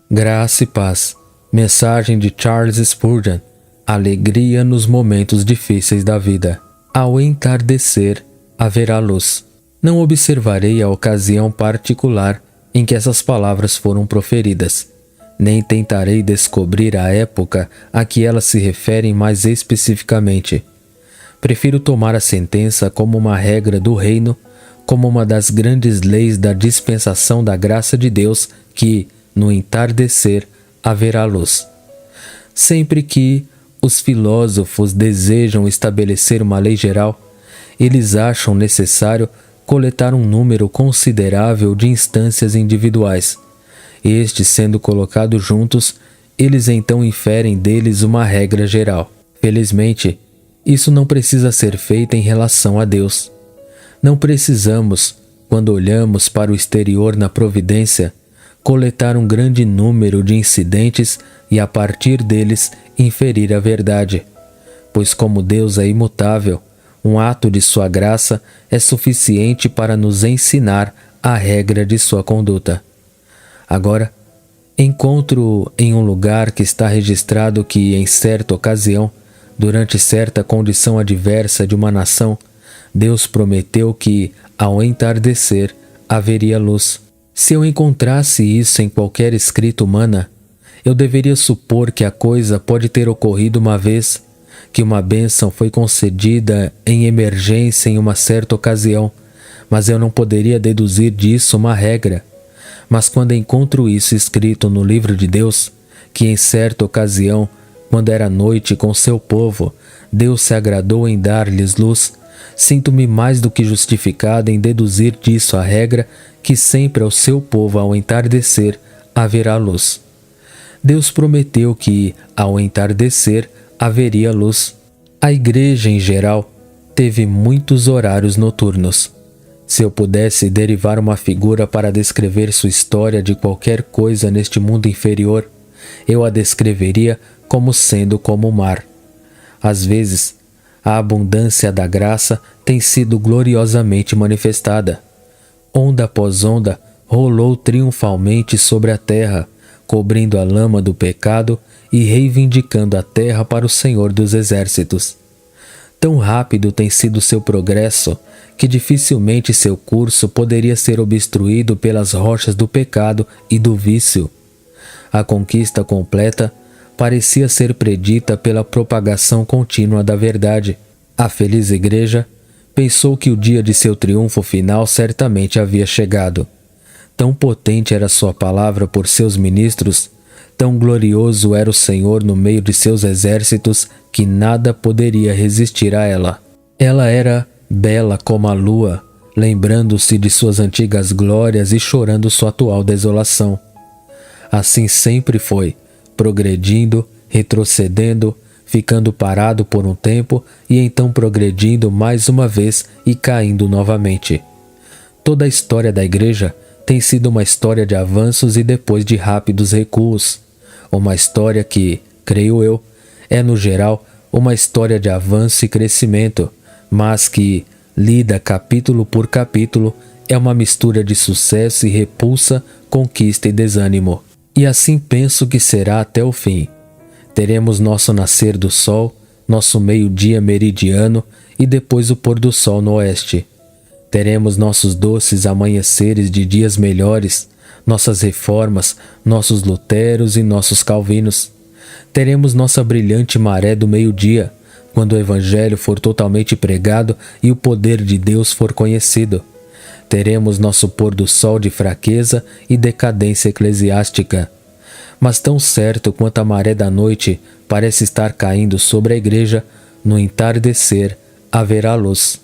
Graça e paz. Mensagem de Charles Spurgeon. Alegria nos momentos difíceis da vida. Ao entardecer, haverá luz. Não observarei a ocasião particular em que essas palavras foram proferidas, nem tentarei descobrir a época a que elas se referem mais especificamente. Prefiro tomar a sentença como uma regra do reino, como uma das grandes leis da dispensação da graça de Deus que, no entardecer, haverá luz. Sempre que os filósofos desejam estabelecer uma lei geral, eles acham necessário coletar um número considerável de instâncias individuais. Estes sendo colocados juntos, eles então inferem deles uma regra geral. Felizmente, isso não precisa ser feito em relação a Deus. Não precisamos, quando olhamos para o exterior na providência, coletar um grande número de incidentes e a partir deles inferir a verdade, pois como Deus é imutável, um ato de sua graça é suficiente para nos ensinar a regra de sua conduta. Agora, encontro em um lugar que está registrado que, em certa ocasião, durante certa condição adversa de uma nação, Deus prometeu que, ao entardecer, haveria luz. Se eu encontrasse isso em qualquer escrita humana, eu deveria supor que a coisa pode ter ocorrido uma vez, que uma bênção foi concedida em emergência em uma certa ocasião, mas eu não poderia deduzir disso uma regra. Mas quando encontro isso escrito no livro de Deus, que em certa ocasião, quando era noite com seu povo, Deus se agradou em dar-lhes luz, sinto-me mais do que justificado em deduzir disso a regra que sempre ao seu povo ao entardecer haverá luz. Deus prometeu que, ao entardecer, haveria luz. A igreja, em geral, teve muitos horários noturnos. Se eu pudesse derivar uma figura para descrever sua história de qualquer coisa neste mundo inferior, eu a descreveria como sendo como o mar. Às vezes, a abundância da graça tem sido gloriosamente manifestada. Onda após onda rolou triunfalmente sobre a terra, cobrindo a lama do pecado e reivindicando a terra para o Senhor dos Exércitos. Tão rápido tem sido seu progresso, que dificilmente seu curso poderia ser obstruído pelas rochas do pecado e do vício. A conquista completa parecia ser predita pela propagação contínua da verdade. A feliz igreja pensou que o dia de seu triunfo final certamente havia chegado. Tão potente era sua palavra por seus ministros, tão glorioso era o Senhor no meio de seus exércitos, que nada poderia resistir a ela. Ela era bela como a lua, lembrando-se de suas antigas glórias e chorando sua atual desolação. Assim sempre foi, progredindo, retrocedendo, ficando parado por um tempo e então progredindo mais uma vez e caindo novamente. Toda a história da igreja tem sido uma história de avanços e depois de rápidos recuos. Uma história que, creio eu, é no geral uma história de avanço e crescimento, mas que, lida capítulo por capítulo, é uma mistura de sucesso e repulsa, conquista e desânimo. E assim penso que será até o fim. Teremos nosso nascer do sol, nosso meio-dia meridiano e depois o pôr do sol no oeste. Teremos nossos doces amanheceres de dias melhores, nossas reformas, nossos luteros e nossos calvinos. Teremos nossa brilhante maré do meio-dia, quando o evangelho for totalmente pregado e o poder de Deus for conhecido. Teremos nosso pôr do sol de fraqueza e decadência eclesiástica. Mas tão certo quanto a maré da noite parece estar caindo sobre a igreja, no entardecer haverá luz.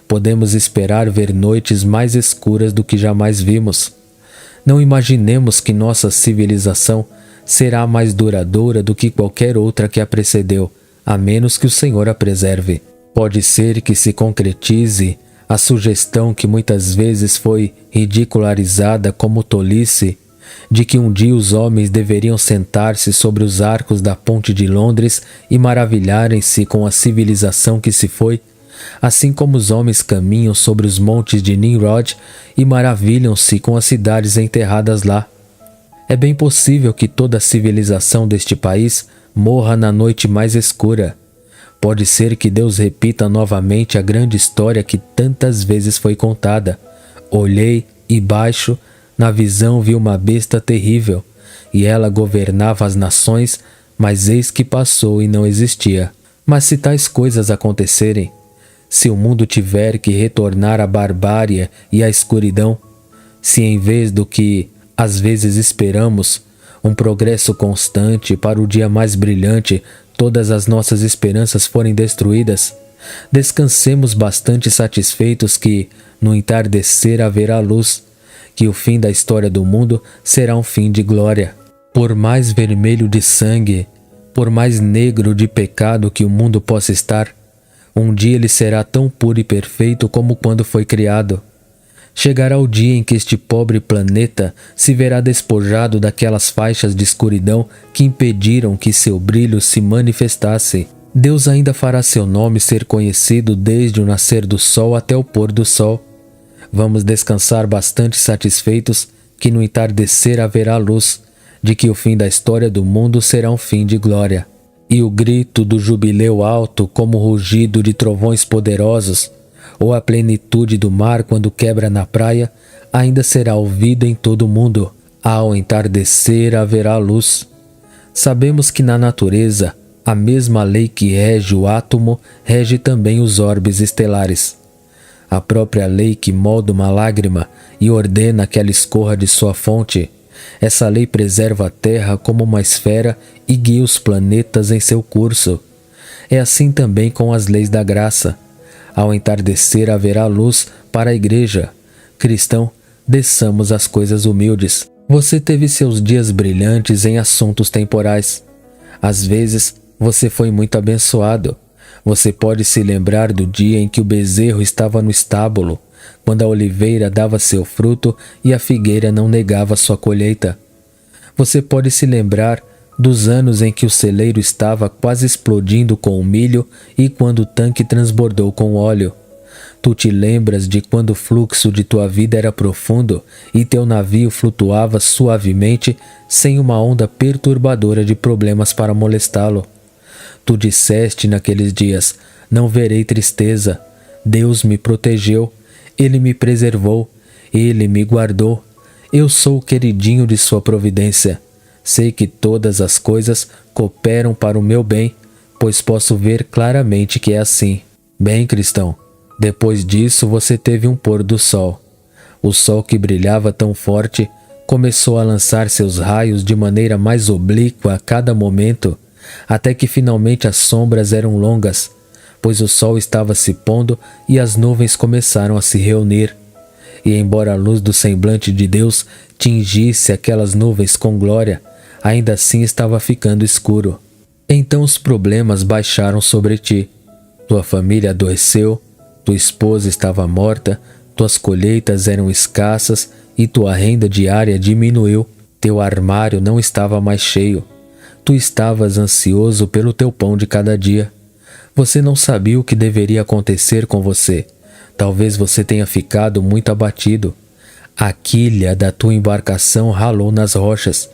Podemos esperar ver noites mais escuras do que jamais vimos. Não imaginemos que nossa civilização será mais duradoura do que qualquer outra que a precedeu, a menos que o Senhor a preserve. Pode ser que se concretize a sugestão que muitas vezes foi ridicularizada como tolice, de que um dia os homens deveriam sentar-se sobre os arcos da ponte de Londres e maravilharem-se com a civilização que se foi, assim como os homens caminham sobre os montes de Nimrod e maravilham-se com as cidades enterradas lá. É bem possível que toda a civilização deste país morra na noite mais escura. Pode ser que Deus repita novamente a grande história que tantas vezes foi contada. Olhei e baixo, na visão vi uma besta terrível, e ela governava as nações, mas eis que passou e não existia. Mas se tais coisas acontecerem, se o mundo tiver que retornar à barbárie e à escuridão, se em vez do que às vezes esperamos, um progresso constante para o dia mais brilhante, todas as nossas esperanças forem destruídas, descansemos bastante satisfeitos que, no entardecer haverá luz, que o fim da história do mundo será um fim de glória. Por mais vermelho de sangue, por mais negro de pecado que o mundo possa estar, um dia ele será tão puro e perfeito como quando foi criado. Chegará o dia em que este pobre planeta se verá despojado daquelas faixas de escuridão que impediram que seu brilho se manifestasse. Deus ainda fará seu nome ser conhecido desde o nascer do sol até o pôr do sol. Vamos descansar bastante satisfeitos que no entardecer haverá luz, de que o fim da história do mundo será um fim de glória. E o grito do jubileu alto como o rugido de trovões poderosos, ou a plenitude do mar quando quebra na praia, ainda será ouvida em todo o mundo. Ao entardecer haverá luz. Sabemos que na natureza, a mesma lei que rege o átomo, rege também os orbes estelares. A própria lei que molda uma lágrima e ordena que ela escorra de sua fonte, essa lei preserva a Terra como uma esfera e guia os planetas em seu curso. É assim também com as leis da graça. Ao entardecer haverá luz para a igreja. Cristão, desçamos as coisas humildes. Você teve seus dias brilhantes em assuntos temporais. Às vezes, você foi muito abençoado. Você pode se lembrar do dia em que o bezerro estava no estábulo, quando a oliveira dava seu fruto e a figueira não negava sua colheita. Você pode se lembrar dos anos em que o celeiro estava quase explodindo com o milho e quando o tanque transbordou com óleo. Tu te lembras de quando o fluxo de tua vida era profundo e teu navio flutuava suavemente sem uma onda perturbadora de problemas para molestá-lo. Tu disseste naqueles dias: não verei tristeza. Deus me protegeu, Ele me preservou, Ele me guardou. Eu sou o queridinho de sua providência. Sei que todas as coisas cooperam para o meu bem, pois posso ver claramente que é assim. Bem, cristão, depois disso você teve um pôr do sol. O sol que brilhava tão forte começou a lançar seus raios de maneira mais oblíqua a cada momento, até que finalmente as sombras eram longas, pois o sol estava se pondo e as nuvens começaram a se reunir. E embora a luz do semblante de Deus tingisse aquelas nuvens com glória, ainda assim estava ficando escuro. Então os problemas baixaram sobre ti. Tua família adoeceu, tua esposa estava morta, tuas colheitas eram escassas e tua renda diária diminuiu. Teu armário não estava mais cheio. Tu estavas ansioso pelo teu pão de cada dia. Você não sabia o que deveria acontecer com você. Talvez você tenha ficado muito abatido. A quilha da tua embarcação ralou nas rochas.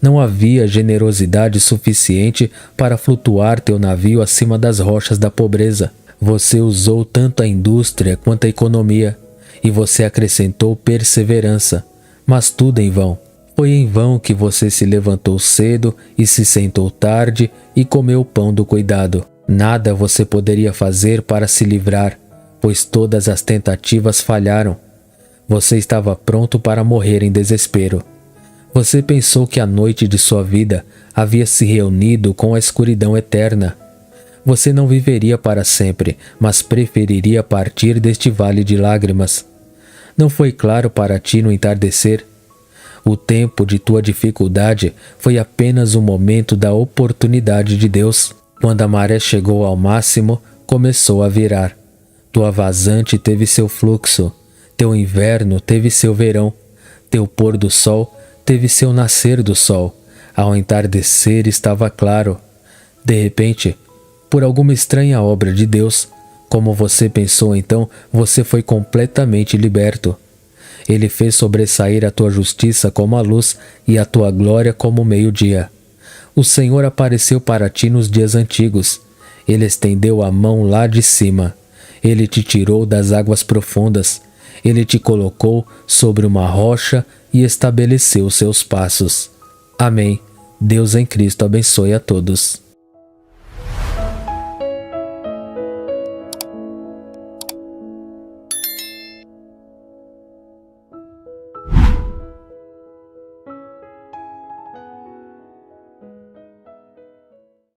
Não havia generosidade suficiente para flutuar teu navio acima das rochas da pobreza. Você usou tanto a indústria quanto a economia, e você acrescentou perseverança, mas tudo em vão. Foi em vão que você se levantou cedo e se sentou tarde e comeu o pão do cuidado. Nada você poderia fazer para se livrar, pois todas as tentativas falharam. Você estava pronto para morrer em desespero. Você pensou que a noite de sua vida havia se reunido com a escuridão eterna. Você não viveria para sempre, mas preferiria partir deste vale de lágrimas. Não foi claro para ti no entardecer? O tempo de tua dificuldade foi apenas o momento da oportunidade de Deus. Quando a maré chegou ao máximo, começou a virar. Tua vazante teve seu fluxo, teu inverno teve seu verão, teu pôr do sol teve seu nascer do sol. Ao entardecer estava claro. De repente, por alguma estranha obra de Deus, como você pensou então, você foi completamente liberto. Ele fez sobressair a tua justiça como a luz e a tua glória como o meio-dia. O Senhor apareceu para ti nos dias antigos. Ele estendeu a mão lá de cima. Ele te tirou das águas profundas. Ele te colocou sobre uma rocha e estabeleceu seus passos. Amém. Deus em Cristo abençoe a todos.